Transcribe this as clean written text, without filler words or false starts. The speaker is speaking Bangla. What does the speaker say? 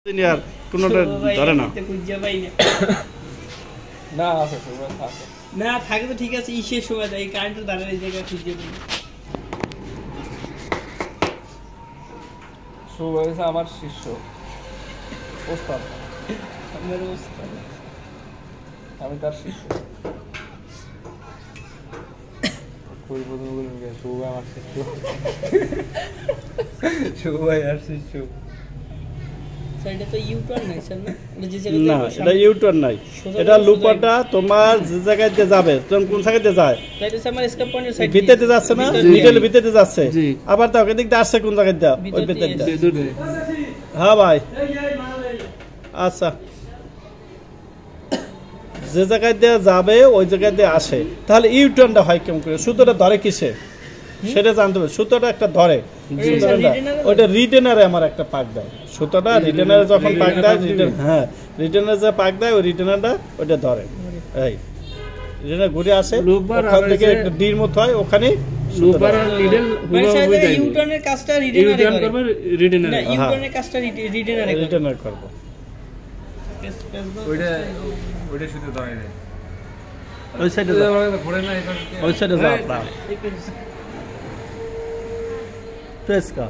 আর কোনোটা ধরে না না আছে সময় থাকে না থাকে তো ঠিক আছে ইসের সময় এই কারেন্টের দাঁড়ার এই জায়গায় খুঁজে পাই শুভ হয়েছে আমার শিষ্য ওস্তাদ আমার অবস্থা আমি তার শিষ্য কই প্রথম বলুন শুভ ভাই আমার শিষ্য শুভ ভাই আর শিষ্য এটা তো ইউটার্ন নাই স্যার না না এটা ইউটার্ন নাই এটা লুপারটা তোমার যে জায়গায় দিয়ে যাবে তুমি কোন জায়গায় দিয়ে যায় তাই তো আমার স্কেপ পয়েন্টের সাইড ভিতরে যাচ্ছে না নিচের ভিতরে যাচ্ছে আবার তাও এদিক দিয়ে আসছে কোন জায়গায় দিয়ে ওই ভিতরে দিয়ে হ্যাঁ ভাই আচ্ছা যে জায়গায় দিয়ে যাবে ওই জায়গায় দিয়ে আসে তাহলে ইউটার্নটা হয় কেমন করে সুতোটা ধরে কিসে সেটা জানতে হবে সুতোটা একটা ধরে ওইটা রিটেনারে আমার একটা পাক দেয় সুতোটা রিটেনারে যখন পাক দেয় হ্যাঁ রিটেনারে যে পাক দেয় ওই রিটেনারটা ওইটা ধরে এই রিটেনার ঘুরে আসে ওখান থেকে একটা ডির মতো হয় ওখানে লুপার আর নিডল মানে ইউটার্নের কাজটা রিটেনারে করবে রিটেনারে না ইউটার্নের কাজটা রিটেনারে করব ওইটা শুধু ধরে দেয় ওই সাইডে ঘোরে না ওই সাইডে যাও আপনারা प्रेस का